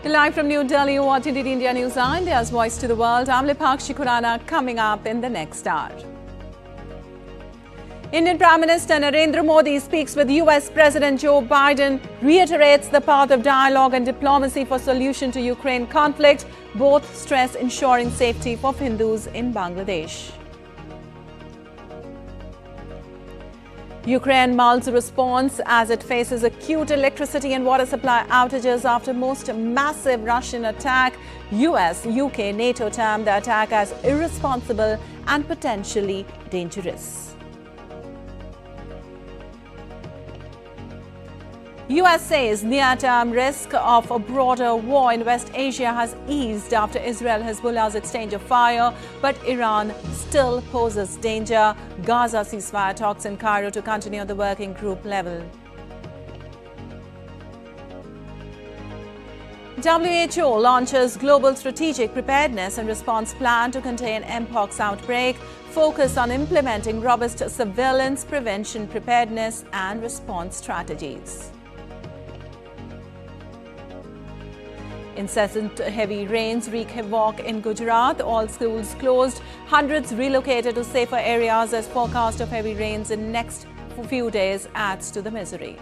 Live from New Delhi, you're watching the India NewsNight, India's voice to the world. I'm Lipakshi Khurana, coming up in the next hour. Indian Prime Minister Narendra Modi speaks with US President Joe Biden, reiterates the path of dialogue and diplomacy for solution to Ukraine conflict. Both stress ensuring safety for Hindus in Bangladesh. Ukraine mulls response as it faces acute electricity and water supply outages after most massive Russian attack. US, UK, NATO termed the attack as irresponsible and potentially dangerous. US says near-term risk of a broader war in West Asia has eased after Israel-Hezbollah's exchange of fire, but Iran still poses danger. Gaza ceasefire talks in Cairo to continue at the working group level. WHO launches global strategic preparedness and response plan to contain mpox outbreak. Focus on implementing robust surveillance, prevention, preparedness and response strategies. Incessant heavy rains wreak havoc in Gujarat. All schools closed. Hundreds relocated to safer areas as forecast of heavy rains in next few days adds to the misery.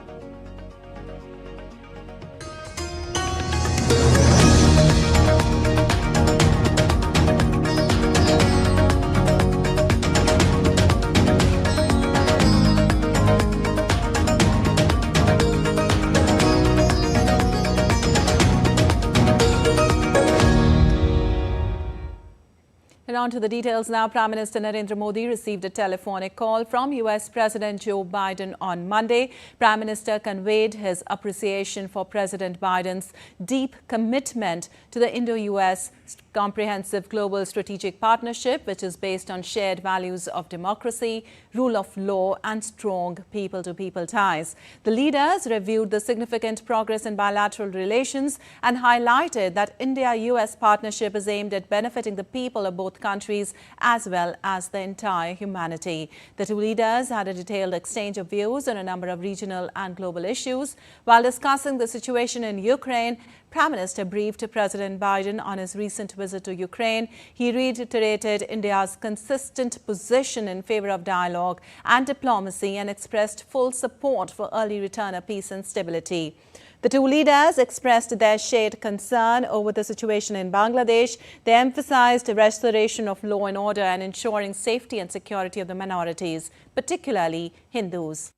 On to the details now. Prime Minister Narendra Modi received a telephonic call from US President Joe Biden on Monday. Prime Minister conveyed his appreciation for President Biden's deep commitment to the Indo-US comprehensive global strategic partnership, which is based on shared values of democracy, rule of law and strong people-to-people ties. The leaders reviewed the significant progress in bilateral relations and highlighted that India-US partnership is aimed at benefiting the people of both countries as well as the entire humanity. The two leaders had a detailed exchange of views on a number of regional and global issues. While discussing the situation in Ukraine, Prime Minister briefed President Biden on his recent visit to Ukraine. He reiterated India's consistent position in favor of dialogue and diplomacy and expressed full support for early return of peace and stability. The two leaders expressed their shared concern over the situation in Bangladesh. They emphasized restoration of law and order and ensuring safety and security of the minorities, particularly Hindus.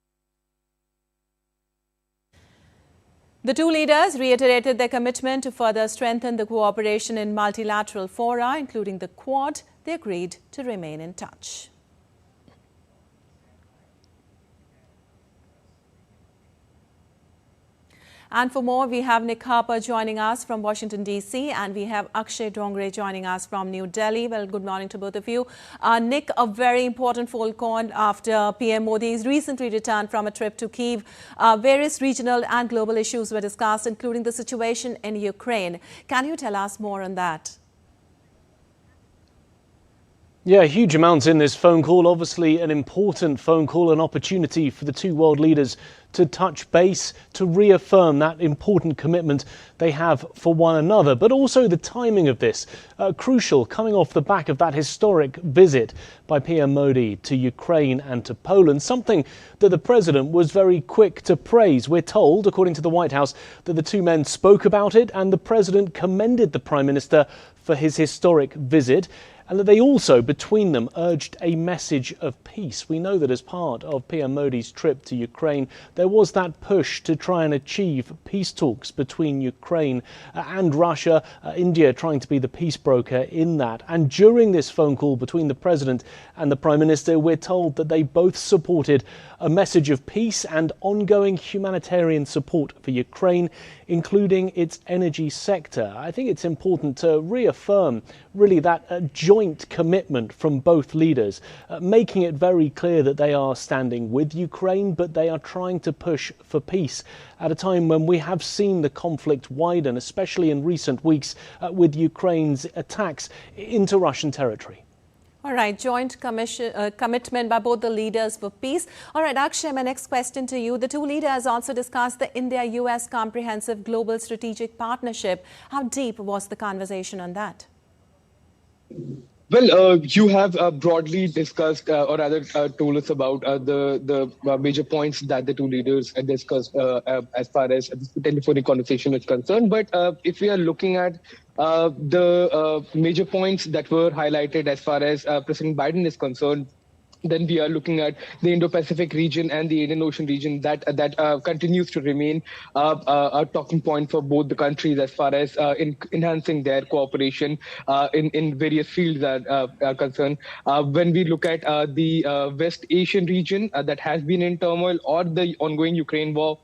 The two leaders reiterated their commitment to further strengthen the cooperation in multilateral fora, including the Quad. They agreed to remain in touch. And for more, we have Nick Harper joining us from Washington, D.C. and we have Akshay Dongre joining us from New Delhi. Well, good morning to both of you. Nick, a very important phone call after PM Modi's recently returned from a trip to Kyiv. Various regional and global issues were discussed, including the situation in Ukraine. Can you tell us more on that? Yeah, huge amounts in this phone call. Obviously an important phone call, an opportunity for the two world leaders to touch base, to reaffirm that important commitment they have for one another. But also the timing of this, crucial, coming off the back of that historic visit by PM Modi to Ukraine and to Poland, something that the president was very quick to praise. We're told, according to the White House, that the two men spoke about it and the president commended the Prime Minister for his historic visit, and that they also, between them, urged a message of peace. We know that as part of PM Modi's trip to Ukraine, there was that push to try and achieve peace talks between Ukraine and Russia, India trying to be the peace broker in that. And during this phone call between the President and the Prime Minister, we're told that they both supported a message of peace and ongoing humanitarian support for Ukraine, including its energy sector. I think it's important to reaffirm really that joint commitment from both leaders, making it very clear that they are standing with Ukraine, but they are trying to push for peace at a time when we have seen the conflict widen, especially in recent weeks with Ukraine's attacks into Russian territory. All right, joint commitment by both the leaders for peace. All right, Akshay, my next question to you. The two leaders also discussed the India-US Comprehensive Global Strategic Partnership. How deep was the conversation on that? Well, you have broadly discussed, or rather told us about the major points that the two leaders discussed as far as the telephonic conversation is concerned. But if we are looking at the major points that were highlighted as far as President Biden is concerned, then we are looking at the Indo-Pacific region and the Indian Ocean region that continues to remain a talking point for both the countries as far as enhancing their cooperation in various fields are concerned. When we look at the West Asian region that has been in turmoil, or the ongoing Ukraine war,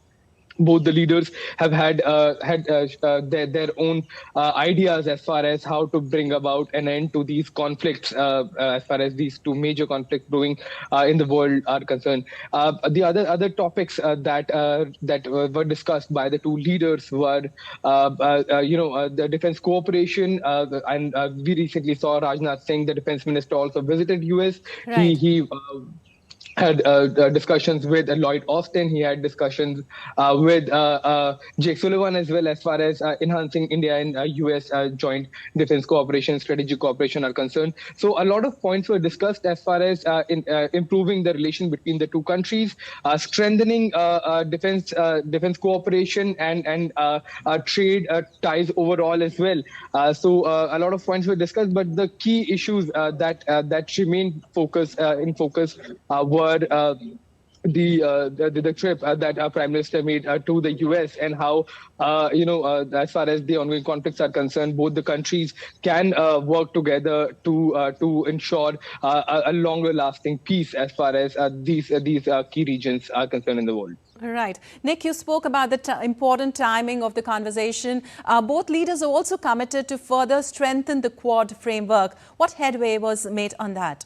both the leaders have had their own ideas as far as how to bring about an end to these conflicts, as far as these two major conflicts brewing in the world are concerned. The other topics that were discussed by the two leaders were, the defense cooperation, and we recently saw Rajnath Singh, the defense minister, also visited US. Right. He had discussions with Lloyd Austin. He had discussions with Jake Sullivan as well, as far as enhancing India and US joint defense cooperation, strategic cooperation are concerned. So a lot of points were discussed as far as improving the relation between the two countries, strengthening defense cooperation and trade ties overall as well. So a lot of points were discussed, but the key issues that remain in focus were the trip that our Prime Minister made to the US, and how, as far as the ongoing conflicts are concerned, both the countries can work together to ensure a longer-lasting peace as far as these key regions are concerned in the world. Right. Nick, you spoke about the important timing of the conversation. Both leaders are also committed to further strengthen the Quad framework. What headway was made on that?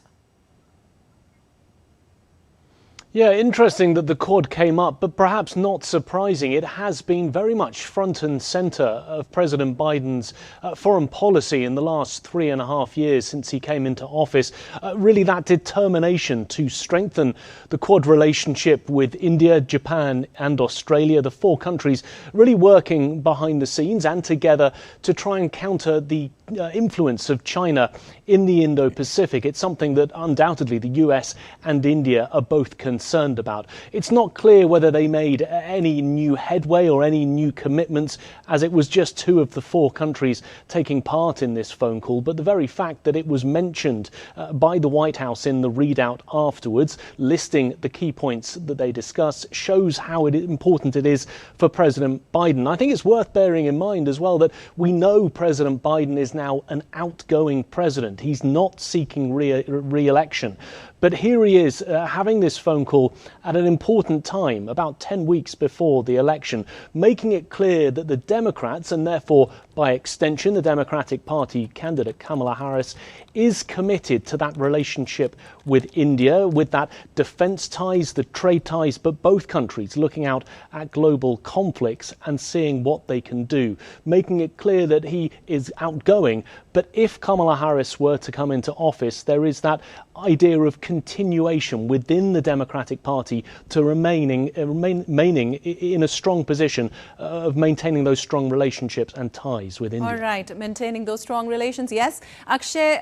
Yeah, interesting that the Quad came up, but perhaps not surprising. It has been very much front and centre of President Biden's foreign policy in the last 3.5 years since he came into office. Really that determination to strengthen the Quad relationship with India, Japan and Australia, the four countries really working behind the scenes and together to try and counter the influence of China in the Indo-Pacific. It's something that undoubtedly the US and India are both concerned about. It's not clear whether they made any new headway or any new commitments, as it was just two of the four countries taking part in this phone call. But the very fact that it was mentioned by the White House in the readout afterwards, listing the key points that they discussed, shows how important it is for President Biden. I think it's worth bearing in mind as well that we know President Biden is now an outgoing president. He's not seeking re-election. But here he is having this phone call at an important time, about 10 weeks before the election, making it clear that the Democrats, and therefore by extension the Democratic Party candidate Kamala Harris, is committed to that relationship with India, with that defence ties, the trade ties, but both countries looking out at global conflicts and seeing what they can do, making it clear that he is outgoing. But if Kamala Harris were to come into office, there is that idea of continuation within the Democratic Party to remaining in a strong position of maintaining those strong relationships and ties with India. All right, maintaining those strong relations, yes. Akshay,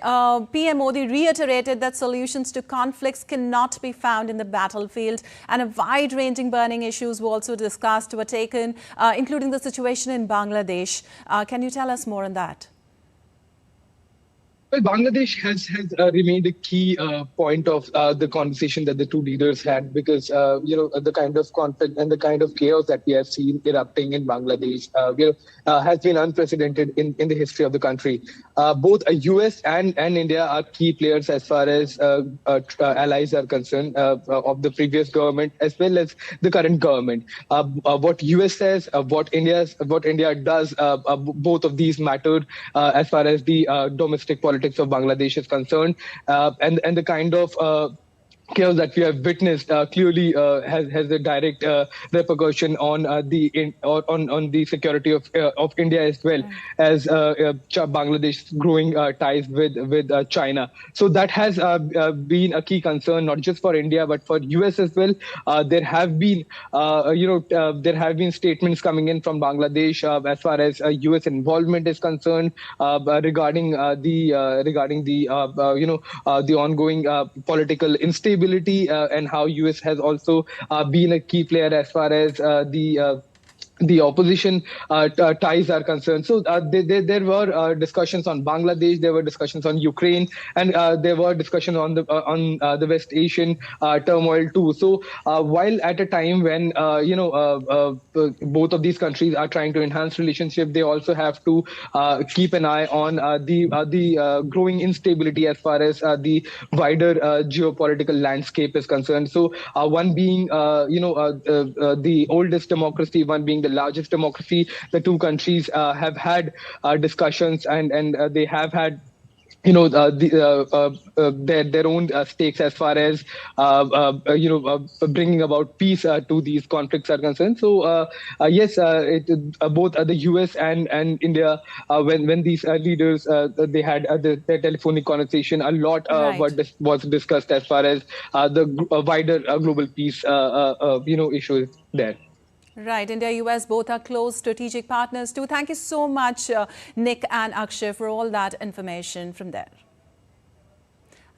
PM Modi reiterated that solutions to conflicts cannot be found in the battlefield, and a wide-ranging burning issues were also discussed, were taken, including the situation in Bangladesh. Can you tell us more on that? Well, Bangladesh has remained a key point of the conversation that the two leaders had, because the kind of conflict and the kind of chaos that we have seen erupting in Bangladesh has been unprecedented in the history of the country. Both US and India are key players as far as allies are concerned of the previous government as well as the current government. What US says, what India does, both of these matter as far as the domestic politics of Bangladesh is concerned, and the kind of chaos that we have witnessed clearly has a direct repercussion on the security of India as well as Bangladesh's growing ties with China. So that has been a key concern not just for India but for US as well. There have been statements coming in from Bangladesh as far as US involvement is concerned regarding the ongoing political instability and how US has also been a key player as far as the opposition ties are concerned. So there were discussions on Bangladesh, there were discussions on Ukraine, and there were discussions on the West Asian turmoil too. So while at a time when both of these countries are trying to enhance relationship, they also have to keep an eye on the growing instability as far as the wider geopolitical landscape is concerned. So one being the oldest democracy, one being the largest democracy. The two countries have had discussions and they have had their own stakes as far as bringing about peace to these conflicts are concerned. So yes, both the US and India, when these leaders they had their telephonic conversation, a lot was discussed as far as the wider global peace issues there. Right. India, US both are close strategic partners too. Thank you so much, Nick and Akshay, for all that information from there.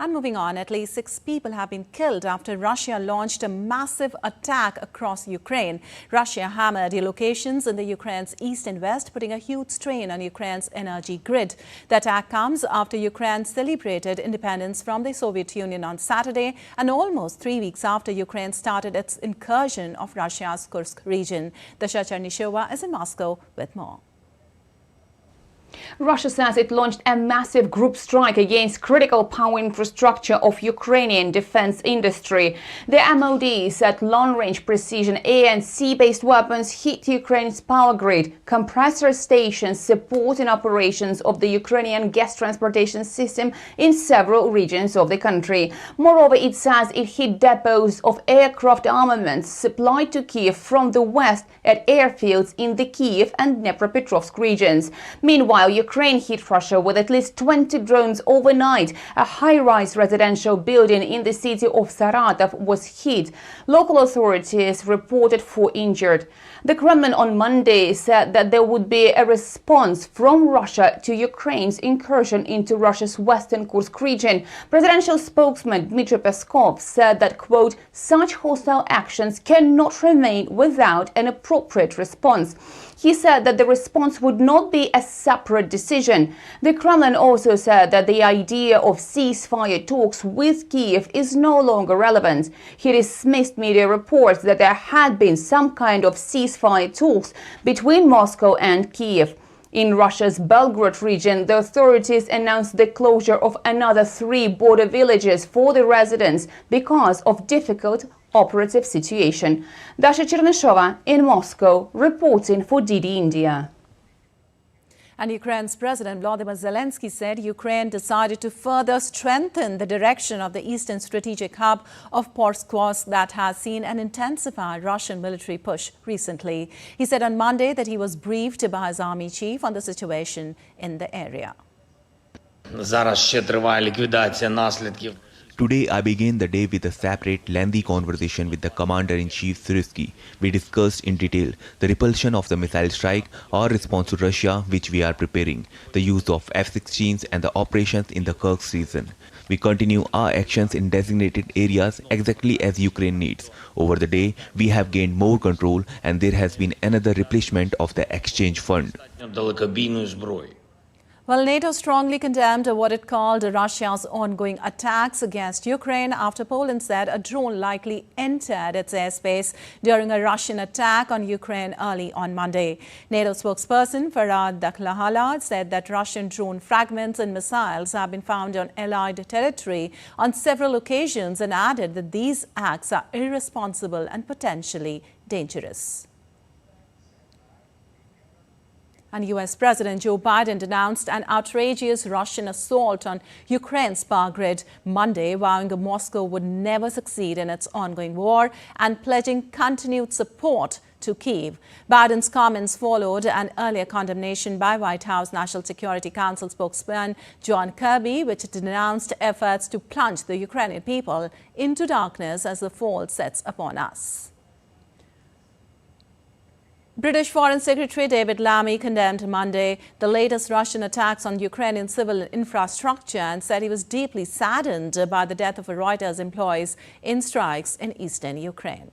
And moving on, at least 6 people have been killed after Russia launched a massive attack across Ukraine. Russia hammered locations in the Ukraine's east and west, putting a huge strain on Ukraine's energy grid. The attack comes after Ukraine celebrated independence from the Soviet Union on Saturday and almost 3 weeks after Ukraine started its incursion of Russia's Kursk region. Dasha Chernyshova is in Moscow with more. Russia says it launched a massive group strike against critical power infrastructure of Ukrainian defense industry. The MOD said long-range precision air and sea-based weapons hit Ukraine's power grid, compressor stations, support and operations of the Ukrainian gas transportation system in several regions of the country. Moreover, it says it hit depots of aircraft armaments supplied to Kyiv from the west at airfields in the Kyiv and Dnepropetrovsk regions. Meanwhile, Ukraine hit Russia with at least 20 drones overnight. A high-rise residential building in the city of Saratov was hit. Local authorities reported 4 injured. The Kremlin on Monday said that there would be a response from Russia to Ukraine's incursion into Russia's western Kursk region. Presidential spokesman Dmitry Peskov said that, quote, such hostile actions cannot remain without an appropriate response. He said that the response would not be a separate decision. The Kremlin also said that the idea of ceasefire talks with Kyiv is no longer relevant. He dismissed media reports that there had been some kind of ceasefire talks between Moscow and Kyiv. In Russia's Belgorod region, the authorities announced the closure of another 3 border villages for the residents because of difficult operative situation. Dasha Chernyshova in Moscow, reporting for DD India. And Ukraine's President Volodymyr Zelensky said Ukraine decided to further strengthen the direction of the eastern strategic hub of Pokrovsk that has seen an intensified Russian military push recently. He said on Monday that he was briefed by his army chief on the situation in the area. Today, I began the day with a separate, lengthy conversation with the Commander-in-Chief Syrsky. We discussed in detail the repulsion of the missile strike, our response to Russia, which we are preparing, the use of F-16s and the operations in the Kursk region. We continue our actions in designated areas exactly as Ukraine needs. Over the day, we have gained more control and there has been another replenishment of the exchange fund. Well, NATO strongly condemned what it called Russia's ongoing attacks against Ukraine after Poland said a drone likely entered its airspace during a Russian attack on Ukraine early on Monday. NATO spokesperson Farhad Dakhlahala said that Russian drone fragments and missiles have been found on Allied territory on several occasions and added that these acts are irresponsible and potentially dangerous. And US President Joe Biden denounced an outrageous Russian assault on Ukraine's power grid Monday, vowing Moscow would never succeed in its ongoing war and pledging continued support to Kyiv. Biden's comments followed an earlier condemnation by White House National Security Council spokesman John Kirby, which denounced efforts to plunge the Ukrainian people into darkness as the fall sets upon us. British Foreign Secretary David Lammy condemned Monday the latest Russian attacks on Ukrainian civil infrastructure and said he was deeply saddened by the death of Reuters employees in strikes in eastern Ukraine.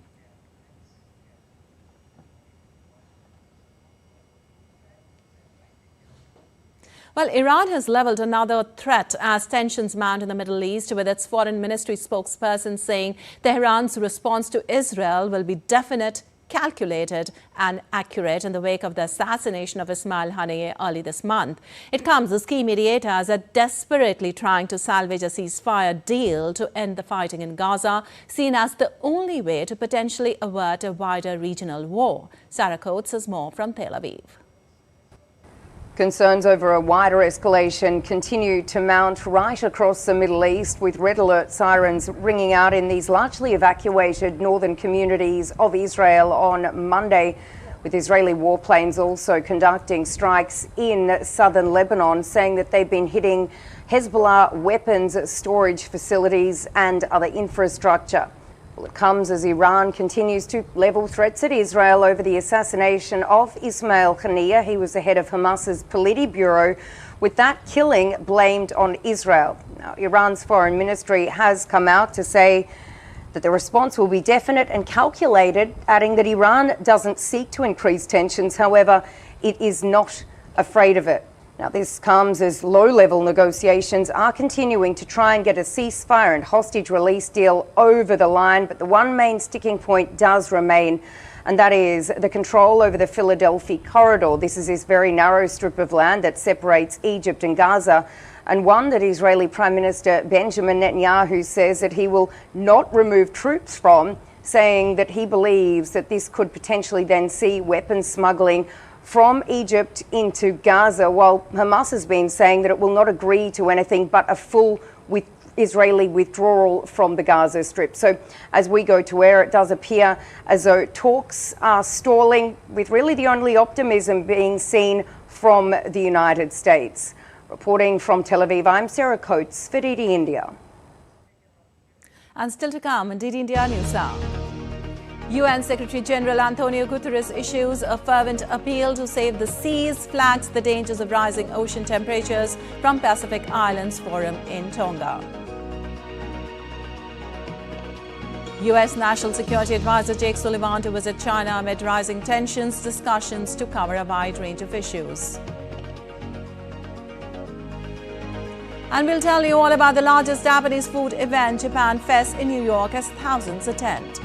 Well, Iran has leveled another threat as tensions mount in the Middle East, with its foreign ministry spokesperson saying Tehran's response to Israel will be definite, calculated and accurate in the wake of the assassination of Ismail Haniyeh early this month. It comes as key mediators are desperately trying to salvage a ceasefire deal to end the fighting in Gaza, seen as the only way to potentially avert a wider regional war. Sarah Coates has more from Tel Aviv. Concerns over a wider escalation continue to mount right across the Middle East, with red alert sirens ringing out in these largely evacuated northern communities of Israel on Monday, with Israeli warplanes also conducting strikes in southern Lebanon, saying that they've been hitting Hezbollah weapons storage facilities and other infrastructure. Well, it comes as Iran continues to level threats at Israel over the assassination of Ismail Haniyeh. He was the head of Hamas's Politburo, with that killing blamed on Israel. Now, Iran's foreign ministry has come out to say that the response will be definite and calculated, adding that Iran doesn't seek to increase tensions. However, it is not afraid of it. Now, this comes as low-level negotiations are continuing to try and get a ceasefire and hostage release deal over the line, but the one main sticking point does remain, and that is the control over the Philadelphia corridor. This is this very narrow strip of land that separates Egypt and Gaza, and one that Israeli Prime Minister Benjamin Netanyahu says that he will not remove troops from, saying that he believes that this could potentially then see weapons smuggling from Egypt into Gaza, while Hamas has been saying that it will not agree to anything but a full Israeli withdrawal from the Gaza Strip. So as we go to air, it does appear as though talks are stalling, with really the only optimism being seen from the United States. Reporting from Tel Aviv, I'm Sarah Coates for DD India. And still to come on DD India News Hour. UN Secretary General Antonio Guterres issues a fervent appeal to save the seas, flags the dangers of rising ocean temperatures from Pacific Islands Forum in Tonga. US National Security Advisor Jake Sullivan to visit China amid rising tensions, discussions to cover a wide range of issues. And we'll tell you all about the largest Japanese food event, Japan Fest, in New York, as thousands attend.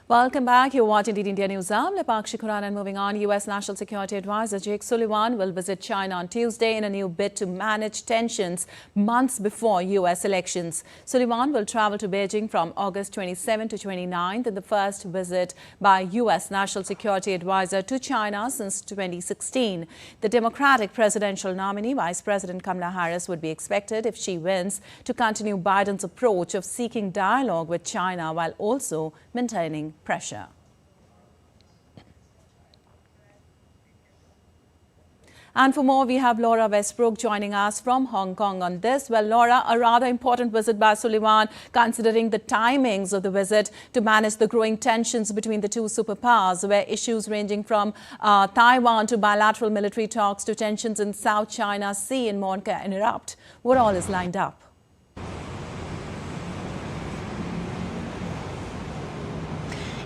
Welcome back. You're watching DD India News. I'm Lepakshi Quran, and moving on, U.S. National Security Advisor Jake Sullivan will visit China on Tuesday in a new bid to manage tensions months before U.S. elections. Sullivan will travel to Beijing from August 27 to 29, in the first visit by U.S. National Security Advisor to China since 2016. The Democratic presidential nominee, Vice President Kamala Harris, would be expected, if she wins, to continue Biden's approach of seeking dialogue with China while also maintaining pressure. And for more, we have Laura Westbrook joining us from Hong Kong on this. Well, Laura, a rather important visit by Sullivan, considering the timings of the visit to manage the growing tensions between the two superpowers, where issues ranging from Taiwan to bilateral military talks to tensions in South China Sea and more can erupt. What all is lined up?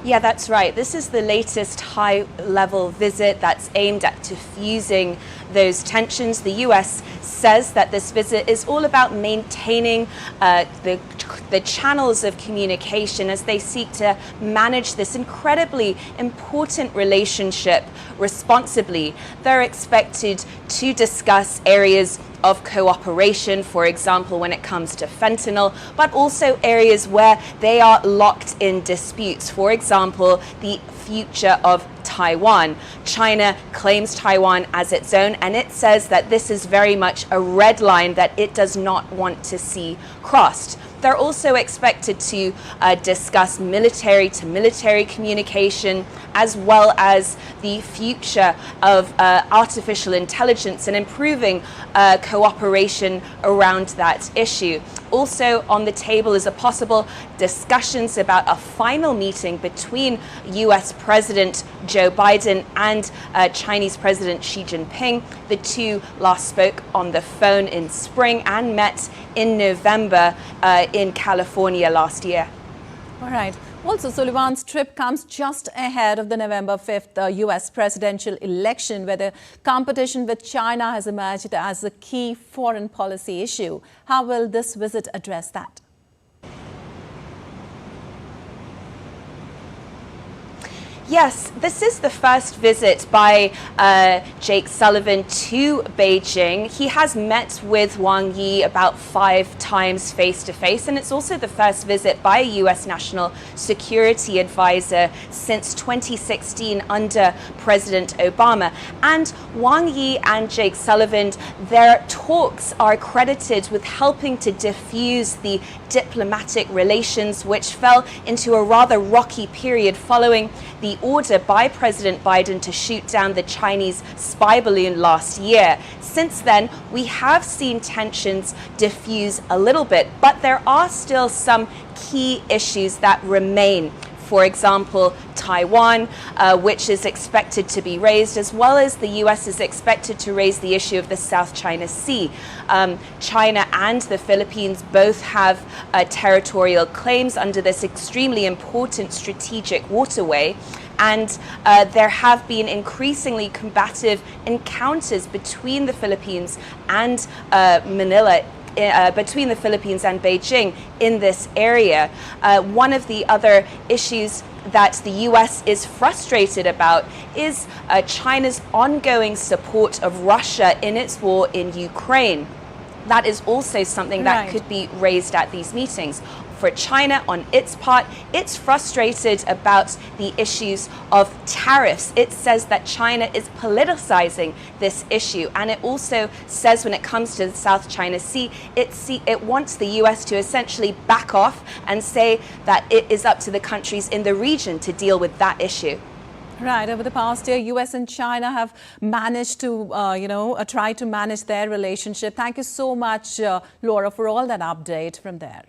Yeah, that's right. This is the latest high-level visit that's aimed at diffusing those tensions. The US says that this visit is all about maintaining the channels of communication as they seek to manage this incredibly important relationship responsibly. They're expected to discuss areas of cooperation, for example, when it comes to fentanyl, but also areas where they are locked in disputes. For example, the future of Taiwan. China claims Taiwan as its own, and it says that this is very much a red line that it does not want to see crossed. They're also expected to discuss military-to-military communication, as well as the future of artificial intelligence and improving cooperation around that issue. Also on the table is a possible discussions about a final meeting between US President Joe Biden and Chinese President Xi Jinping. The two last spoke on the phone in spring and met in November in California last year. All right. Also, Sullivan's trip comes just ahead of the November 5th US presidential election, where the competition with China has emerged as a key foreign policy issue. How will this visit address that? Yes, this is the first visit by Jake Sullivan to Beijing. He has met with Wang Yi about 5 times face-to-face, and it's also the first visit by a U.S. National Security Advisor since 2016 under President Obama. And Wang Yi and Jake Sullivan, their talks are credited with helping to diffuse the diplomatic relations, which fell into a rather rocky period following the order by President Biden to shoot down the Chinese spy balloon last year. Since then, we have seen tensions diffuse a little bit, but there are still some key issues that remain. For example, Taiwan, which is expected to be raised, as well as the US is expected to raise the issue of the South China Sea. China and the Philippines both have territorial claims under this extremely important strategic waterway. And there have been increasingly combative encounters between the Philippines and Manila, between the Philippines and Beijing in this area. One of the other issues that the US is frustrated about is China's ongoing support of Russia in its war in Ukraine. That is also something that could be raised at these meetings. For China, on its part, it's frustrated about the issues of tariffs. It says that China is politicizing this issue. And it also says when it comes to the South China Sea, it wants the US to essentially back off and say that it is up to the countries in the region to deal with that issue. Right. Over the past year, US and China have managed to, try to manage their relationship. Thank you so much, Laura, for all that update from there.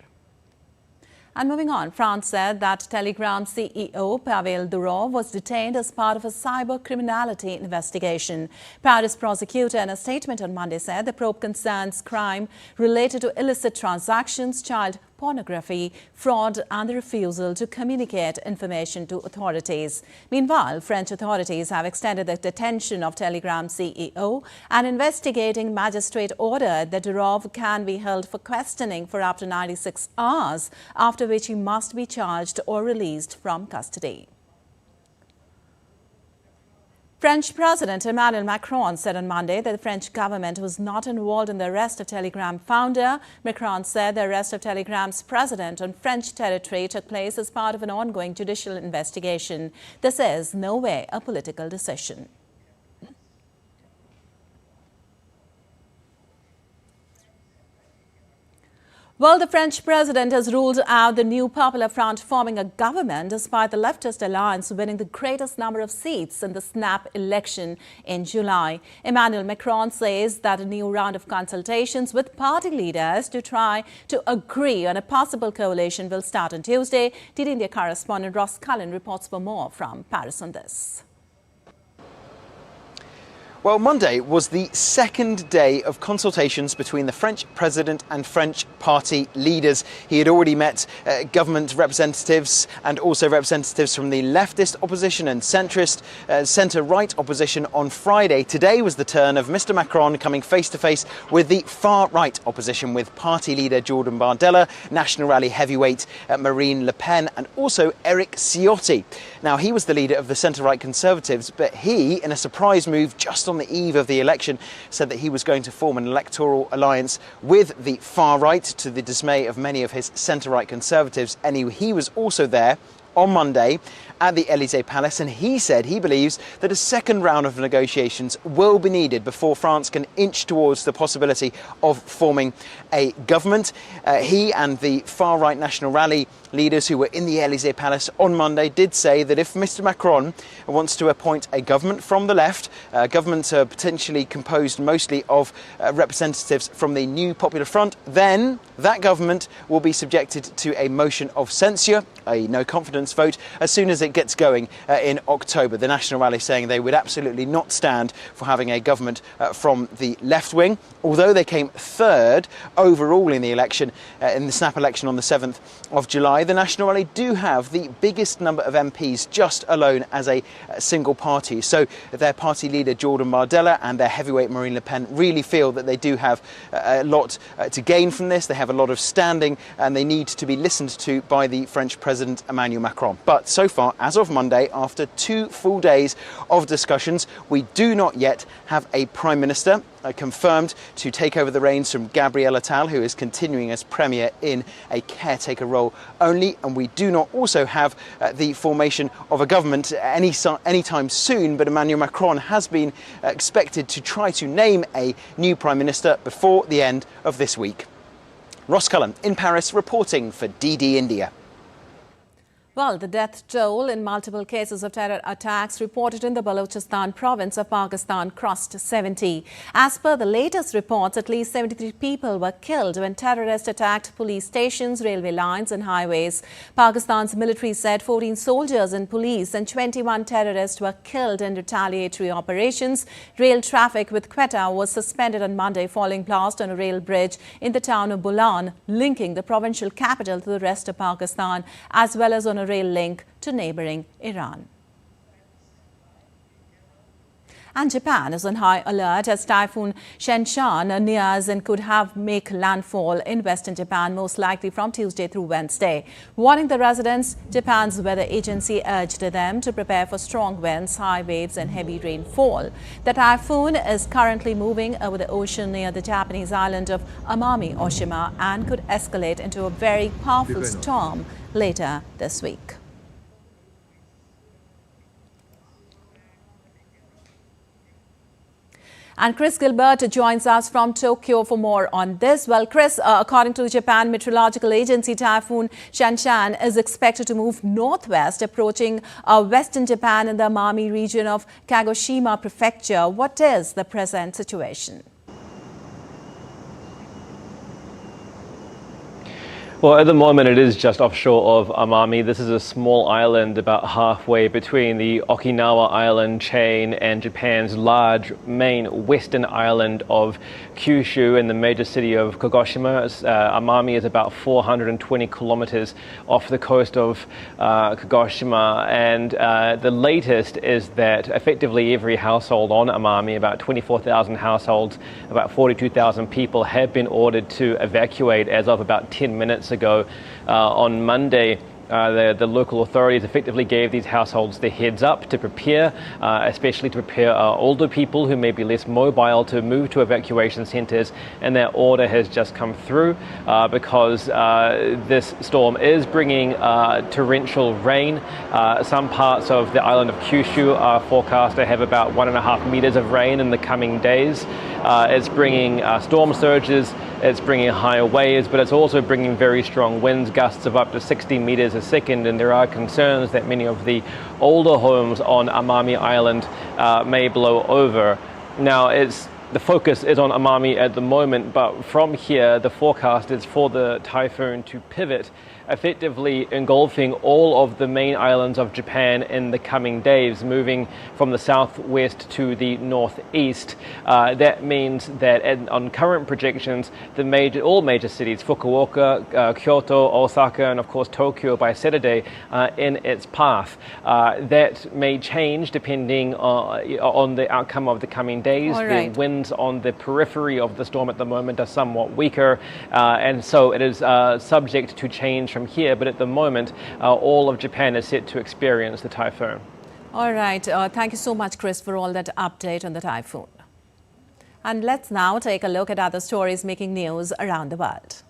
And moving on, France said that Telegram CEO Pavel Durov was detained as part of a cyber criminality investigation. Paris prosecutor in a statement on Monday said the probe concerns crime related to illicit transactions, child pornography, fraud and the refusal to communicate information to authorities. Meanwhile, French authorities have extended the detention of Telegram CEO. An investigating magistrate ordered that Durov can be held for questioning for up to 96 hours, after which he must be charged or released from custody. French President Emmanuel Macron said on Monday that the French government was not involved in the arrest of Telegram founder. Macron said the arrest of Telegram's president on French territory took place as part of an ongoing judicial investigation. This is no way a political decision. Well, the French president has ruled out the new Popular Front forming a government despite the leftist alliance winning the greatest number of seats in the snap election in July. Emmanuel Macron says that a new round of consultations with party leaders to try to agree on a possible coalition will start on Tuesday. DD India correspondent Ross Cullen reports for more from Paris on this. Well, Monday was the second day of consultations between the French president and French party leaders. He had already met government representatives and also representatives from the leftist opposition and centrist, centre-right opposition on Friday. Today was the turn of Mr Macron coming face-to-face with the far-right opposition with party leader Jordan Bardella, National Rally heavyweight Marine Le Pen and also Eric Ciotti. Now, he was the leader of the centre-right Conservatives, but he, in a surprise move just on the eve of the election, said that he was going to form an electoral alliance with the far right, to the dismay of many of his centre-right Conservatives. And he was also there on Monday at the Elysee Palace, and he said he believes that a second round of negotiations will be needed before France can inch towards the possibility of forming a government. He and the far-right National Rally leaders who were in the Elysee Palace on Monday did say that if Mr Macron wants to appoint a government from the left, governments are potentially composed mostly of representatives from the new Popular Front, then that government will be subjected to a motion of censure, a no confidence vote, as soon as it gets going in October. The National Rally saying they would absolutely not stand for having a government from the left wing. Although they came third overall in the election, in the snap election on the 7th of July, the National Rally do have the biggest number of MPs just alone as a single party. So their party leader Jordan Bardella and their heavyweight Marine Le Pen really feel that they do have a lot to gain from this. They have a lot of standing and they need to be listened to by the French President Emmanuel Macron. But so far, as of Monday, after 2 full days of discussions, we do not yet have a Prime Minister confirmed to take over the reins from Gabriel Attal, who is continuing as Premier in a caretaker role only. And we do not also have the formation of a government anytime soon, but Emmanuel Macron has been expected to try to name a new Prime Minister before the end of this week. Ross Cullen in Paris reporting for DD India. Well, the death toll in multiple cases of terror attacks reported in the Balochistan province of Pakistan crossed 70. As per the latest reports, at least 73 people were killed when terrorists attacked police stations, railway lines and highways. Pakistan's military said 14 soldiers and police and 21 terrorists were killed in retaliatory operations. Rail traffic with Quetta was suspended on Monday following blast on a rail bridge in the town of Bulan, linking the provincial capital to the rest of Pakistan, as well as on a rail link to neighbouring Iran. And Japan is on high alert as Typhoon Shanshan nears and could make landfall in western Japan, most likely from Tuesday through Wednesday. Warning the residents, Japan's weather agency urged them to prepare for strong winds, high waves and heavy rainfall. The typhoon is currently moving over the ocean near the Japanese island of Amami Oshima and could escalate into a very powerful storm later this week. And Chris Gilbert joins us from Tokyo for more on this. Well, Chris, according to the Japan Meteorological Agency, Typhoon Shanshan is expected to move northwest, approaching western Japan in the Amami region of Kagoshima Prefecture. What is the present situation? Well, at the moment it is just offshore of Amami. This is a small island about halfway between the Okinawa island chain and Japan's large main western island of Kyushu in the major city of Kagoshima. Amami is about 420 kilometers off the coast of Kagoshima, and the latest is that effectively every household on Amami, about 24,000 households, about 42,000 people have been ordered to evacuate as of about 10 minutes ago on Monday. The local authorities effectively gave these households the heads up to prepare, especially to prepare older people who may be less mobile to move to evacuation centres, and that order has just come through because this storm is bringing torrential rain. Some parts of the island of Kyushu are forecast to have about 1.5 meters of rain in the coming days. It's bringing storm surges, it's bringing higher waves, but it's also bringing very strong winds, gusts of up to 60 meters a second, and there are concerns that many of the older homes on Amami Island may blow over. Now, the focus is on Amami at the moment, but from here, the forecast is for the typhoon to pivot, effectively engulfing all of the main islands of Japan in the coming days, moving from the southwest to the northeast. That means that on current projections, all major cities, Fukuoka, Kyoto, Osaka, and of course Tokyo by Saturday, in its path. That may change depending on the outcome of the coming days. The winds on the periphery of the storm at the moment are somewhat weaker, and so it is subject to change from here, but at the moment all of Japan is set to experience the typhoon. All right, thank you so much, Chris, for all that update on the typhoon. And let's now take a look at other stories making news around the world.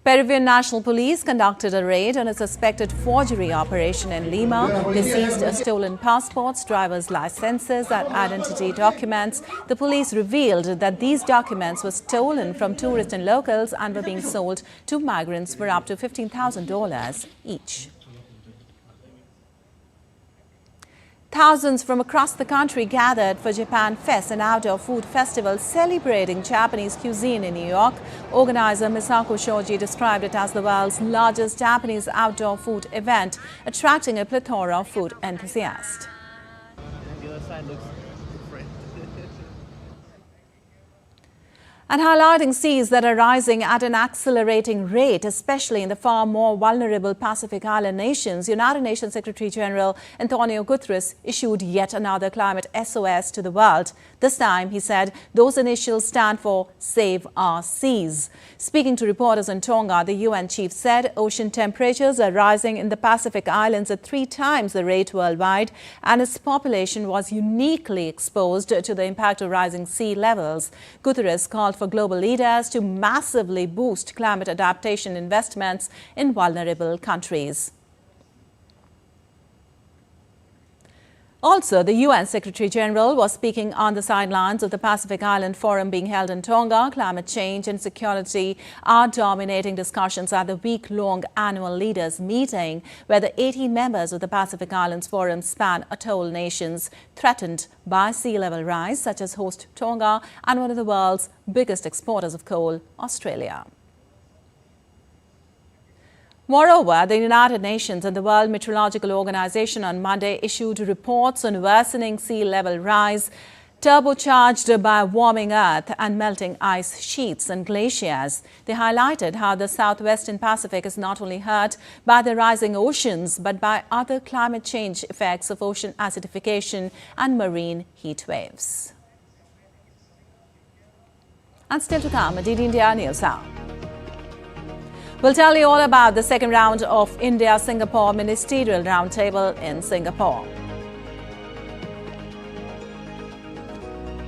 Peruvian National Police conducted a raid on a suspected forgery operation in Lima. They seized stolen passports, driver's licenses and identity documents. The police revealed that these documents were stolen from tourists and locals and were being sold to migrants for up to $15,000 each. Thousands from across the country gathered for Japan Fest, an outdoor food festival celebrating Japanese cuisine in New York. Organizer Misako Shoji described it as the world's largest Japanese outdoor food event, attracting a plethora of food enthusiasts. The other side looks different. And highlighting seas that are rising at an accelerating rate, especially in the far more vulnerable Pacific Island nations, United Nations Secretary-General Antonio Guterres issued yet another climate SOS to the world. This time, he said, those initials stand for Save Our Seas. Speaking to reporters in Tonga, the UN chief said ocean temperatures are rising in the Pacific Islands at 3 times the rate worldwide, and its population was uniquely exposed to the impact of rising sea levels. Guterres called for global leaders to massively boost climate adaptation investments in vulnerable countries. Also, the UN Secretary-General was speaking on the sidelines of the Pacific Island Forum being held in Tonga. Climate change and security are dominating discussions at the week-long annual leaders meeting, where the 18 members of the Pacific Islands Forum span atoll nations threatened by sea level rise, such as host Tonga and one of the world's biggest exporters of coal, Australia. Moreover, the United Nations and the World Meteorological Organization on Monday issued reports on worsening sea level rise, turbocharged by warming earth and melting ice sheets and glaciers. They highlighted how the southwestern Pacific is not only hurt by the rising oceans, but by other climate change effects of ocean acidification and marine heat waves. And still to come, a DD India News Hour. We'll tell you all about the second round of India-Singapore Ministerial Roundtable in Singapore.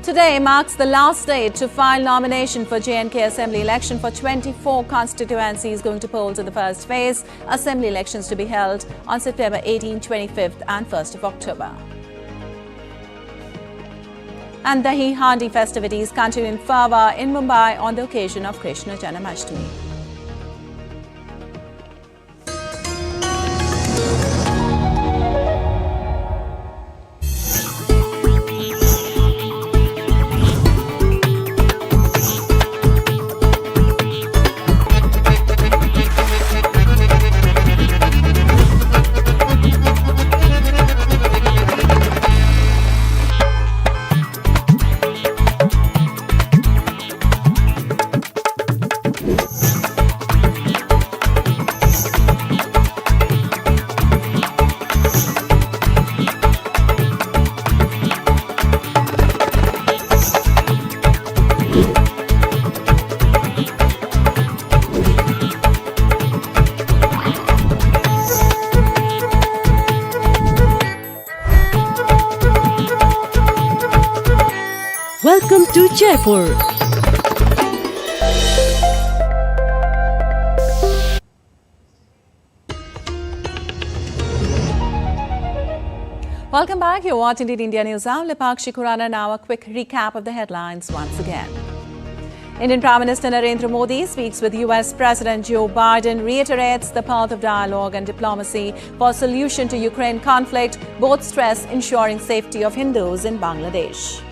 Today marks the last date to file nomination for J&K Assembly election for 24 constituencies going to polls in the first phase. Assembly elections to be held on September 18, 25th and 1st of October. And the Handi festivities continue in fervour in Mumbai on the occasion of Krishna Janmashtami. to Jaipur. Welcome back. You're watching the India News Hour. Lipakshi Khurana. Now a quick recap of the headlines once again. Indian Prime Minister Narendra Modi speaks with US President Joe Biden, reiterates the path of dialogue and diplomacy for solution to Ukraine conflict. Both stress ensuring safety of Hindus in Bangladesh.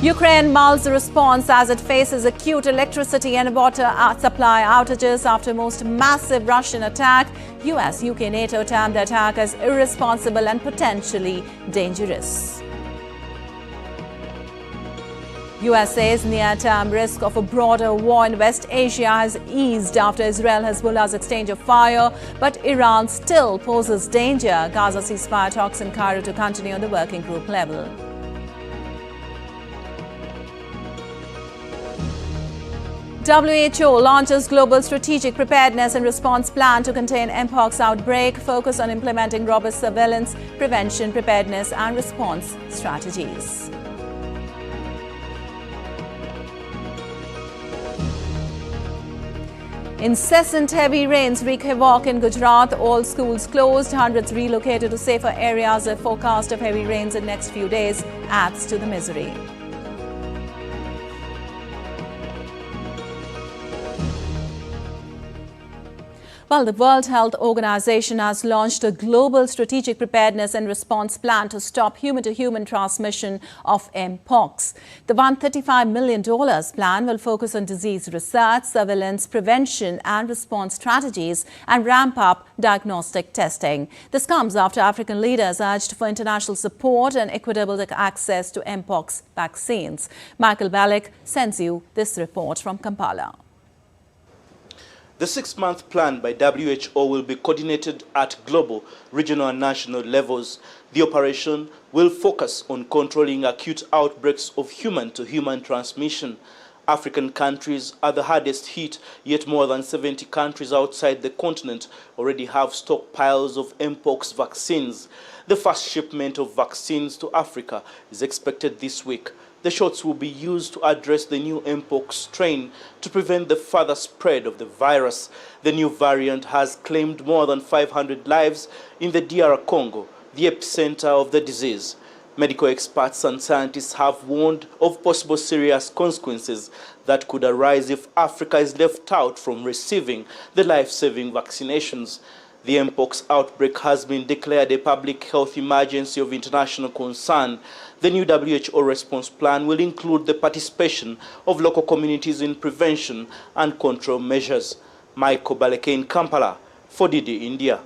Ukraine mulls the response as it faces acute electricity and water supply outages after most massive Russian attack. US, UK, NATO termed the attack as irresponsible and potentially dangerous. USA's near-term risk of a broader war in West Asia has eased after Israel-Hezbollah's exchange of fire, but Iran still poses danger. Gaza ceasefire talks in Cairo to continue on the working group level. WHO launches global strategic preparedness and response plan to contain mpox outbreak, focus on implementing robust surveillance, prevention, preparedness and response strategies. Incessant heavy rains wreak havoc in Gujarat. All schools closed, hundreds relocated to safer areas. A forecast of heavy rains in next few days adds to the misery. Well, the World Health Organization has launched a global strategic preparedness and response plan to stop human-to-human transmission of mpox. The $135 million plan will focus on disease research, surveillance, prevention and response strategies and ramp up diagnostic testing. This comes after African leaders urged for international support and equitable access to mpox vaccines. Michael Balick sends you this report from Kampala. The 6-month plan by WHO will be coordinated at global, regional and national levels. The operation will focus on controlling acute outbreaks of human-to-human transmission. African countries are the hardest hit, yet more than 70 countries outside the continent already have stockpiles of mpox vaccines. The first shipment of vaccines to Africa is expected this week. The shots will be used to address the new mpox strain to prevent the further spread of the virus. The new variant has claimed more than 500 lives in the DR Congo, the epicenter of the disease. Medical experts and scientists have warned of possible serious consequences that could arise if Africa is left out from receiving the life-saving vaccinations. The mpox outbreak has been declared a public health emergency of international concern. The new WHO response plan will include the participation of local communities in prevention and control measures. Michael Baleke in Kampala for DD India.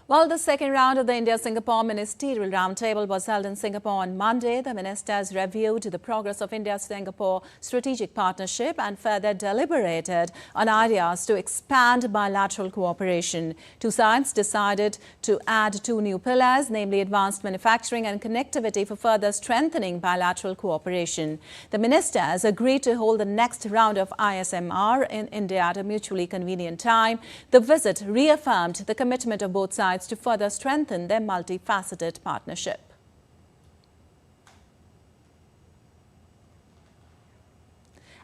Well, the second round of the India-Singapore Ministerial Roundtable was held in Singapore on Monday. The ministers reviewed the progress of India-Singapore strategic partnership and further deliberated on ideas to expand bilateral cooperation. Two sides decided to add 2 new pillars, namely advanced manufacturing and connectivity, for further strengthening bilateral cooperation. The ministers agreed to hold the next round of ISMR in India at a mutually convenient time. The visit reaffirmed the commitment of both sides to further strengthen their multifaceted partnership.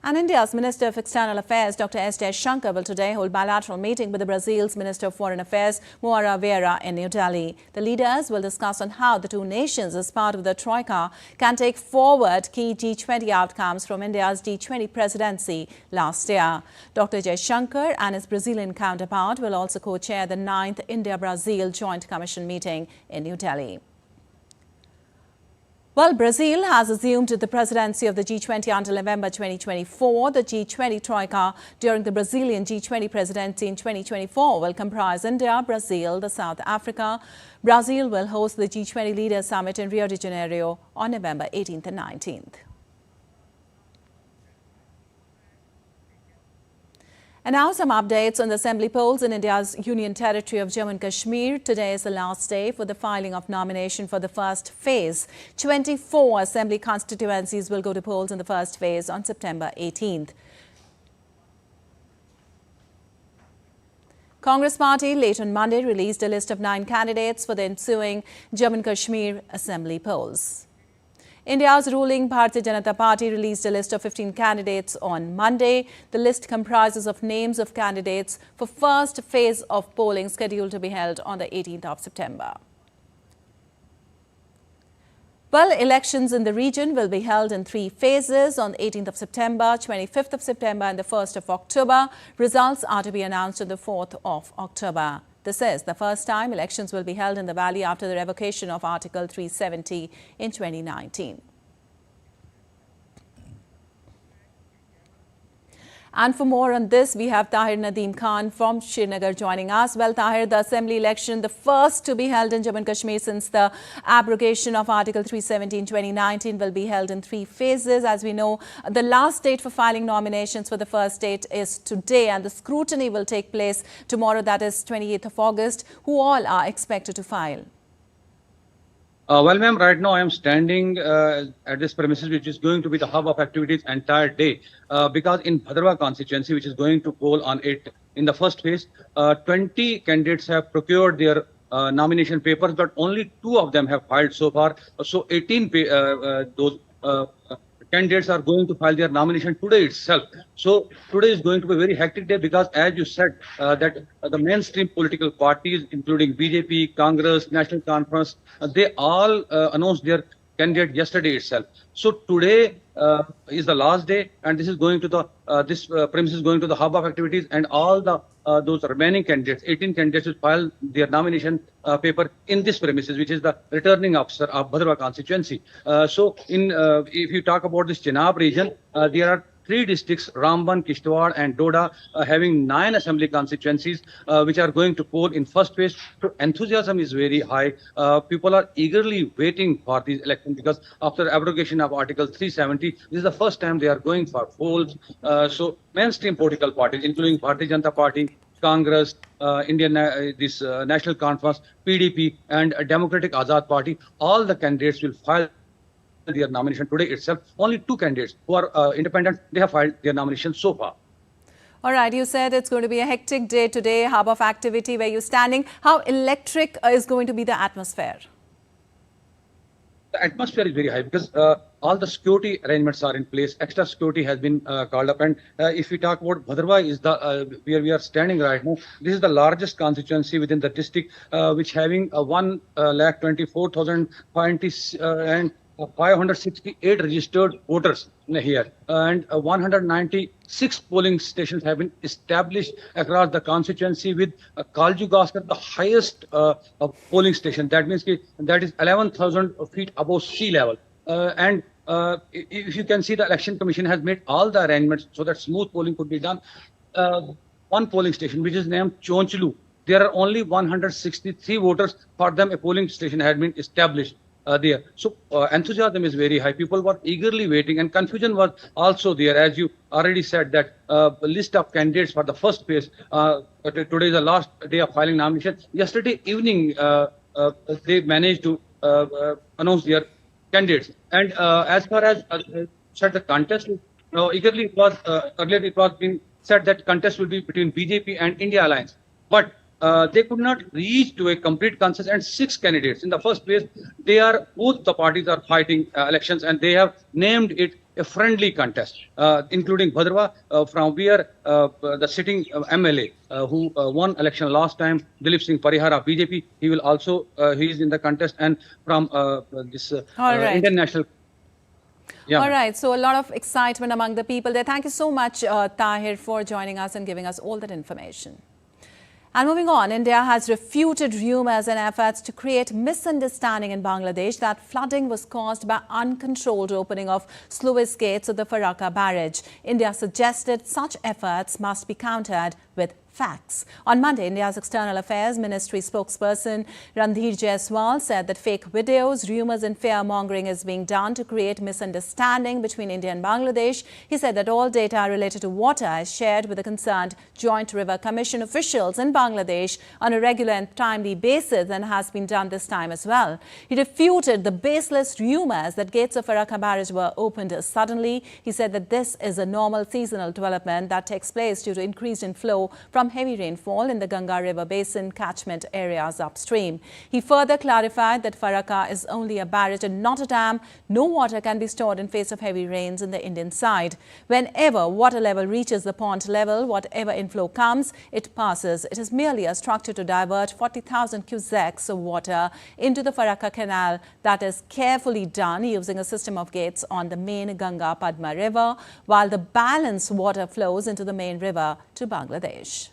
And India's Minister of External Affairs, Dr. S. Jaishankar, will today hold bilateral meeting with Brazil's Minister of Foreign Affairs, Moura Vieira, in New Delhi. The leaders will discuss on how the two nations, as part of the Troika, can take forward key G20 outcomes from India's G20 presidency last year. Dr. Jaishankar and his Brazilian counterpart will also co-chair the 9th India-Brazil Joint Commission meeting in New Delhi. Well, Brazil has assumed the presidency of the G20 until November 2024. The G20 Troika during the Brazilian G20 presidency in 2024 will comprise India, Brazil, South Africa. Brazil will host the G20 Leaders Summit in Rio de Janeiro on November 18th and 19th. And now some updates on the assembly polls in India's Union Territory of Jammu and Kashmir. Today is the last day for the filing of nomination for the first phase. 24 assembly constituencies will go to polls in the first phase on September 18th. Congress Party late on Monday released a list of 9 candidates for the ensuing Jammu and Kashmir assembly polls. India's ruling Bharatiya Janata Party released a list of 15 candidates on Monday. The list comprises of names of candidates for first phase of polling scheduled to be held on the 18th of September. Well, elections in the region will be held in 3 phases on the 18th of September, 25th of September and the 1st of October. Results are to be announced on the 4th of October. This is the first time elections will be held in the valley after the revocation of Article 370 in 2019. And for more on this, we have Tahir Nadeem Khan from Srinagar joining us. Well, Tahir, the assembly election, the first to be held in Jammu and Kashmir since the abrogation of Article 370 in 2019, will be held in 3 phases. As we know, the last date for filing nominations for the first date is today, and the scrutiny will take place tomorrow, that is 28th of August. Who all are expected to file? Well, ma'am, right now I am standing at this premises, which is going to be the hub of activities entire day, because in Bhadrawa constituency, which is going to poll on it in the first phase, 20 candidates have procured their nomination papers, but only 2 of them have filed so far. So 18 those candidates are going to file their nomination today itself. So today is going to be a very hectic day because, as you said, that the mainstream political parties, including BJP, Congress, National Conference, they all announced their candidate yesterday itself. So today is the last day, and this is going to the this premise is going to the hub of activities, and all the those remaining candidates, 18 candidates, will file their nomination paper in this premises, which is the returning officer of Bhadrawa constituency. So, if you talk about this Chenab region, there are 3 districts, Ramban, Kishtwar and Doda, having 9 assembly constituencies, which are going to poll in first phase. So enthusiasm is very high. People are eagerly waiting for these elections because after abrogation of Article 370, this is the first time they are going for polls. So mainstream political parties, including Bharatiya Janata Party, Congress, National Conference, PDP and Democratic Azad Party, all the candidates will file their nomination today itself. Only 2 candidates who are independent, they have filed their nomination so far. All right, you said it's going to be a hectic day today, hub of activity where you're standing. How electric is going to be the atmosphere? The atmosphere is very high because all the security arrangements are in place. Extra security has been called up. And if we talk about Bhadrawa, is the where we are standing right now. This is the largest constituency within the district, which having 1,24,000 and 568 registered voters here, and 196 polling stations have been established across the constituency, with Kaljugaskar the highest polling station. That means that is 11,000 feet above sea level. And if you can see, the Election Commission has made all the arrangements so that smooth polling could be done. One polling station, which is named Chonchlu, there are only 163 voters. For them, a polling station had been established there. So enthusiasm is very high. People were eagerly waiting, and confusion was also there. As you already said, that list of candidates for the first phase, today is the last day of filing nomination. Yesterday evening, they managed to announce their candidates. And as far as said the contest, eagerly it was, earlier it was being said that contest will be between BJP and India Alliance. But they could not reach to a complete consensus, and 6 candidates in the first place, both the parties are fighting elections, and they have named it a friendly contest, including Bhadrawa, from where the sitting MLA who won election last time, Dilip Singh Parihar of BJP, he will also, he is in the contest, and from this Indian National. Yeah. All right, so a lot of excitement among the people there. Thank you so much, Tahir, for joining us and giving us all that information. And moving on, India has refuted rumours and efforts to create misunderstanding in Bangladesh that flooding was caused by uncontrolled opening of sluice gates of the Farakka barrage. India suggested such efforts must be countered with facts. On Monday, India's External Affairs Ministry spokesperson Randhir Jaiswal said that fake videos, rumours and fear-mongering is being done to create misunderstanding between India and Bangladesh. He said that all data related to water is shared with the concerned Joint River Commission officials in Bangladesh on a regular and timely basis, and has been done this time as well. He refuted the baseless rumours that gates of Farakka barrage were opened suddenly. He said that this is a normal seasonal development that takes place due to increased inflow from from heavy rainfall in the Ganga River Basin catchment areas upstream. He further clarified that Farakka is only a barrage and not a dam. No water can be stored in face of heavy rains in the Indian side. Whenever water level reaches the pond level, whatever inflow comes, it passes. It is merely a structure to divert 40,000 cusecs of water into the Farakka Canal that is carefully done using a system of gates on the main Ganga Padma River, while the balance water flows into the main river to Bangladesh.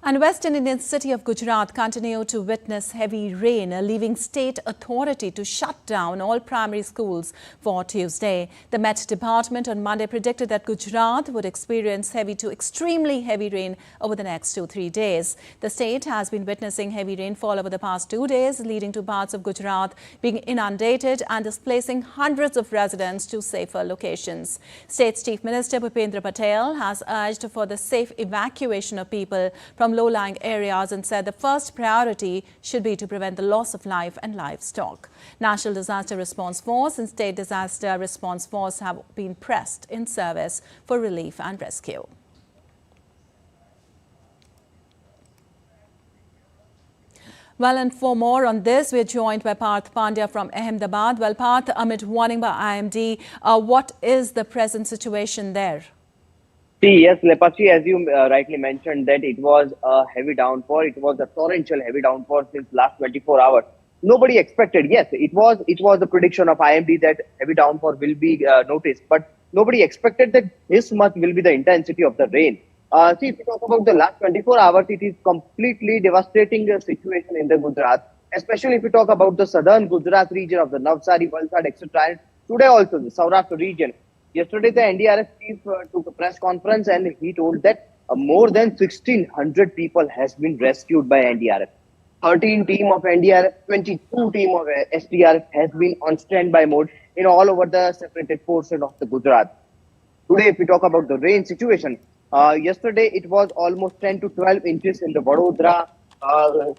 And Western Indian city of Gujarat continued to witness heavy rain, leaving state authority to shut down all primary schools for Tuesday. The Met Department on Monday predicted that Gujarat would experience heavy to extremely heavy rain over the next 2-3 days. The state has been witnessing heavy rainfall over the past 2 days, leading to parts of Gujarat being inundated and displacing hundreds of residents to safer locations. State's Chief Minister Bhupendra Patel has urged for the safe evacuation of people from low-lying areas and said the first priority should be to prevent the loss of life and livestock. National Disaster Response Force and State Disaster Response Force have been pressed in service for relief and rescue. Well, and for more on this, we're joined by Parth Pandya from Ahmedabad. Well, Parth, amid warning by IMD, what is the present situation there? See, yes, Lepakshi, as you rightly mentioned, that it was a heavy downpour. It was a torrential heavy downpour since last 24 hours. Nobody expected. Yes, it was the prediction of IMD that heavy downpour will be noticed, but nobody expected that this much will be the intensity of the rain. See, if you talk about the last 24 hours, it is completely devastating situation in the Gujarat, especially if you talk about the southern Gujarat region of the Navsari, Valsad, etc. And today also the Saurashtra region. Yesterday, the NDRF chief took a press conference and he told that more than 1,600 people has been rescued by NDRF. 13 team of NDRF, 22 team of SDRF has been on standby mode in all over the separated portion of the Gujarat. Today, if we talk about the rain situation, yesterday it was almost 10 to 12 inches in the Vadodara,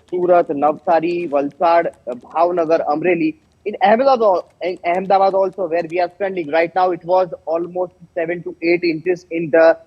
Surat, Navsari, Valsad, Bhavnagar, Amreli. In Ahmedabad also, where we are standing right now, it was almost 7 to 8 inches in the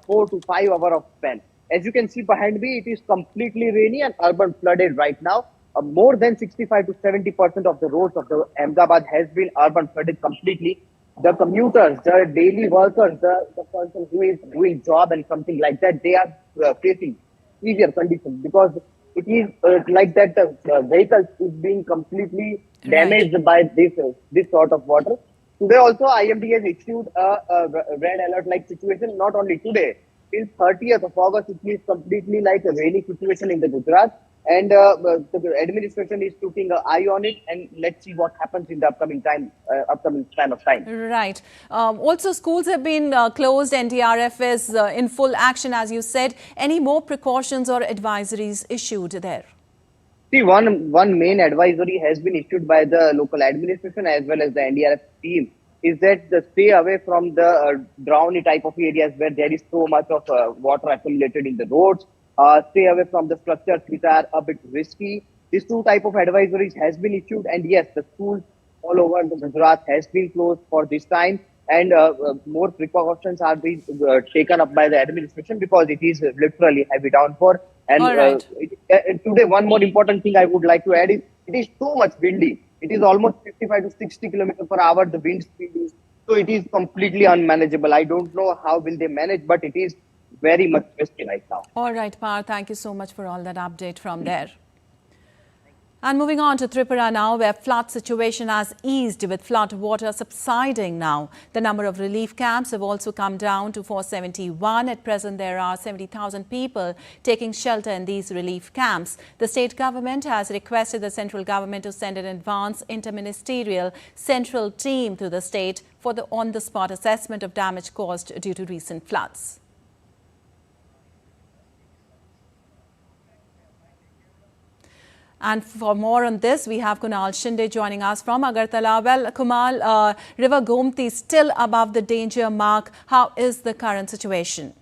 4 to 5 hour of span. As you can see behind me, it is completely rainy and urban flooded right now. More than 65 to 70% of the roads of the Ahmedabad has been urban flooded completely. The commuters, the daily workers, the person who is doing job and something like that, they are facing severe conditions because it is like that the vehicle is being completely damaged by this sort of water. Today also IMD has issued a red alert like situation, not only today, till 30th of August it is completely like a rainy situation in the Gujarat, and the administration is keeping an eye on it, and let's see what happens in the upcoming span of time. Right. Also, schools have been closed. NDRF is in full action, as you said. Any more precautions or advisories issued there? See, one main advisory has been issued by the local administration as well as the NDRF team is that stay away from the drowny type of areas where there is so much of water accumulated in the roads. Stay away from the structures which are a bit risky. These two type of advisories has been issued, and yes, the schools all over the Gujarat has been closed for this time, and more precautions are being taken up by the administration because it is literally heavy downpour. And today, one more important thing I would like to add is it is so much windy. It is almost 55 to 60 kilometers per hour. The wind speed is, so it is completely unmanageable. I don't know how will they manage, but it is very much risky right now. All right, Par, thank you so much for all that update from there. And moving on to Tripura now, where flood situation has eased with flood water subsiding now. The number of relief camps have also come down to 471. At present, there are 70,000 people taking shelter in these relief camps. The state government has requested the central government to send an advance interministerial central team to the state for the on-the-spot assessment of damage caused due to recent floods. And for more on this, we have Kunal Shinde joining us from Agartala. Well, Kumal, River Gomti is still above the danger mark. How is the current situation?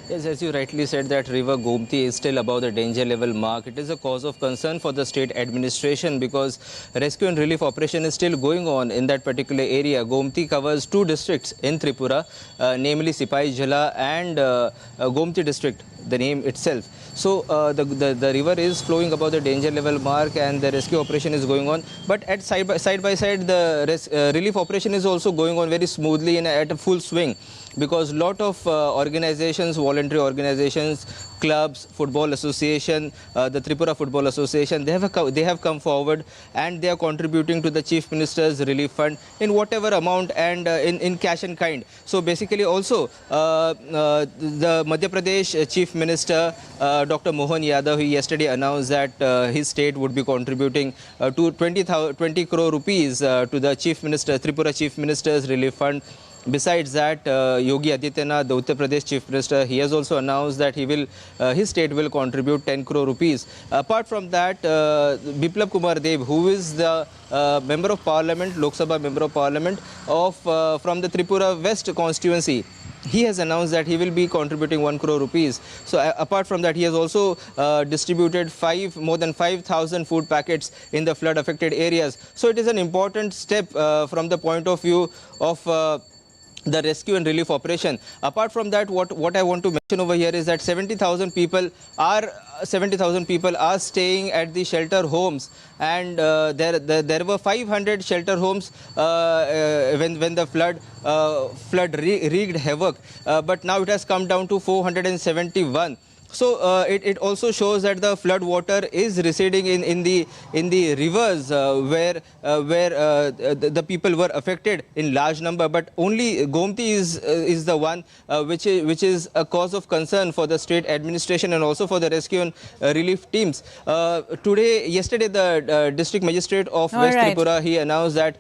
Yes, as you rightly said, that river Gomti is still above the danger level mark. It is a cause of concern for the state administration because rescue and relief operation is still going on in that particular area. Gomti covers 2 districts in Tripura, namely Sipai Jala and Gomti district, the name itself. So the river is flowing above the danger level mark and the rescue operation is going on. But at side by side, the relief operation is also going on very smoothly and at a full swing, because lot of organizations, voluntary organizations, clubs, football association, the Tripura Football Association, they have come forward and they are contributing to the Chief Minister's relief fund in whatever amount and in cash and kind. So basically also the Madhya Pradesh Chief Minister Dr. Mohan Yadav, he yesterday announced that his state would be contributing to 20 crore rupees to the Tripura Chief Minister's relief fund. Besides that, Yogi Adityanath, the Uttar Pradesh Chief Minister, he has also announced that his state will contribute 10 crore rupees. Apart from that, Biplab Kumar Dev, who is the Member of Parliament, Lok Sabha Member of Parliament from the Tripura West constituency, he has announced that he will be contributing 1 crore rupees. So apart from that, he has also distributed more than 5,000 food packets in the flood affected areas. So it is an important step from the point of view of the rescue and relief operation. Apart from that, what I want to mention over here is that 70,000 people are staying at the shelter homes, and there were 500 shelter homes when the flood wreaked havoc, but now it has come down to 471. So it also shows that the flood water is receding in the rivers where the people were affected in large number, but only Gomti is the one which is a cause of concern for the state administration and also for the rescue and relief teams. Yesterday, the district magistrate of West Tripura, he announced that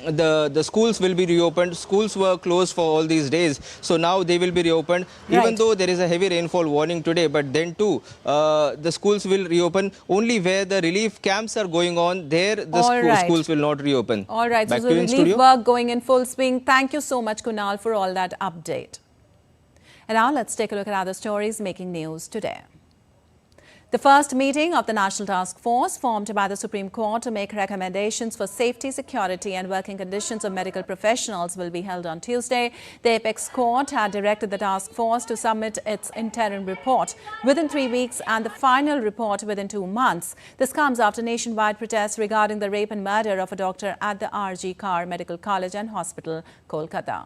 the schools will be reopened. Schools were closed for all these days, so now they will be reopened. Even though there is a heavy rainfall warning today, but then too the schools will reopen. Only where the relief camps are going on, there the schools will not reopen. All right, Back so to you in relief studio. work going in full swing. Thank you so much, Kunal, for all that update. And now let's take a look at other stories making news today. The first meeting of the National Task Force formed by the Supreme Court to make recommendations for safety, security and working conditions of medical professionals will be held on Tuesday. The Apex Court had directed the task force to submit its interim report within 3 weeks and the final report within 2 months. This comes after nationwide protests regarding the rape and murder of a doctor at the RG Kar Medical College and Hospital, Kolkata.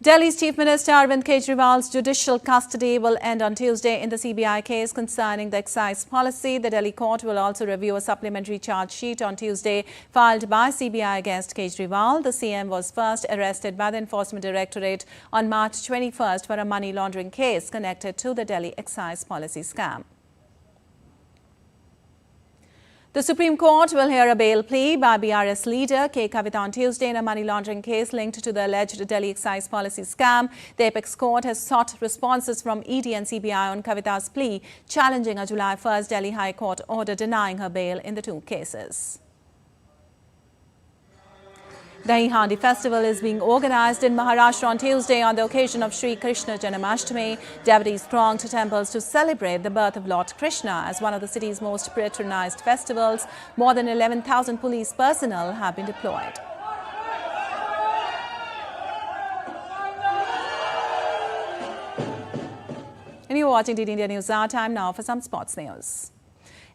Delhi's Chief Minister Arvind Kejriwal's judicial custody will end on Tuesday in the CBI case concerning the excise policy. The Delhi court will also review a supplementary charge sheet on Tuesday filed by CBI against Kejriwal. The CM was first arrested by the Enforcement Directorate on March 21st for a money laundering case connected to the Delhi excise policy scam. The Supreme Court will hear a bail plea by BRS leader K. Kavita on Tuesday in a money laundering case linked to the alleged Delhi excise policy scam. The Apex Court has sought responses from ED and CBI on Kavita's plea, challenging a July 1st Delhi High Court order denying her bail in the 2 cases. The Handi festival is being organized in Maharashtra on Tuesday on the occasion of Sri Krishna Janmashtami. Devotees throng to temples to celebrate the birth of Lord Krishna as one of the city's most patronized festivals. More than 11,000 police personnel have been deployed. And you're watching DD India News Hour. Time now for some sports news.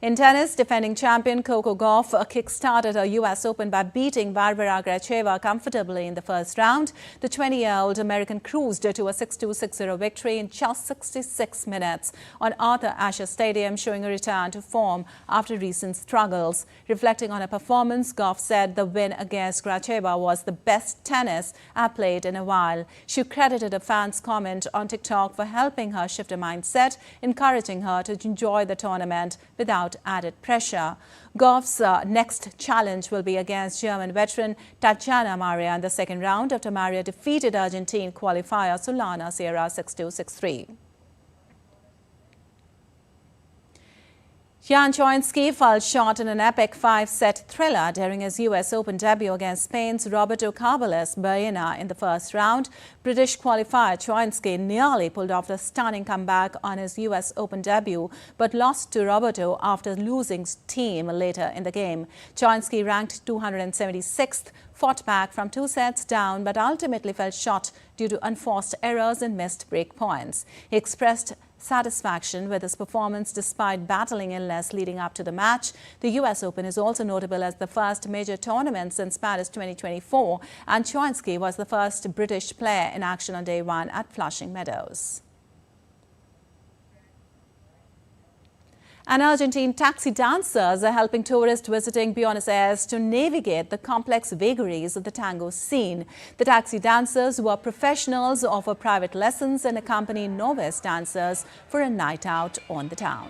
In tennis, defending champion Coco Gauff kick-started a US Open by beating Barbara Gracheva comfortably in the first round. The 20-year-old American cruised to a 6-2, 6-0 victory in just 66 minutes on Arthur Ashe Stadium, showing a return to form after recent struggles. Reflecting on her performance, Gauff said the win against Gracheva was the best tennis I've played in a while. She credited a fan's comment on TikTok for helping her shift her mindset, encouraging her to enjoy the tournament without added pressure. Gauff's next challenge will be against German veteran Tatjana Maria in the second round after Maria defeated Argentine qualifier Solana Sierra 6-2, 6-3. Jan Choinski fell short in an epic 5-set thriller during his US Open debut against Spain's Roberto Carballes Baena in the first round. British qualifier Choinski nearly pulled off a stunning comeback on his US Open debut, but lost to Roberto after losing steam later in the game. Choinski, ranked 276th, fought back from 2 sets down, but ultimately fell short due to unforced errors and missed break points. He expressed satisfaction with his performance despite battling illness leading up to the match. The US Open is also notable as the first major tournament since Paris 2024, and Choinski was the first British player in action on day one at Flushing Meadows. And Argentine taxi dancers are helping tourists visiting Buenos Aires to navigate the complex vagaries of the tango scene. The taxi dancers, who are professionals, offer private lessons and accompany novice dancers for a night out on the town.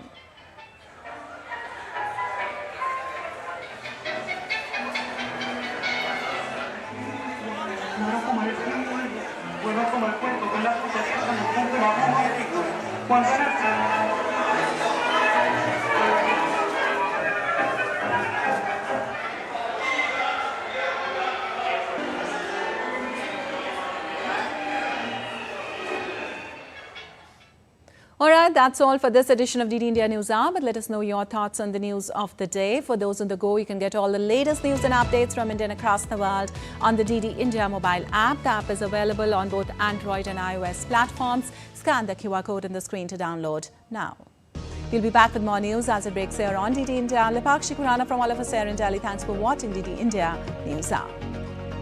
All right, that's all for this edition of DD India News Hour, but let us know your thoughts on the news of the day. For those on the go, you can get all the latest news and updates from India and across the world on the DD India mobile app. The app is available on both Android and iOS platforms. Scan the QR code on the screen to download now. We'll be back with more news as it breaks here on DD India. Lipakshi Kurana from all of us here in Delhi. Thanks for watching DD India News Hour.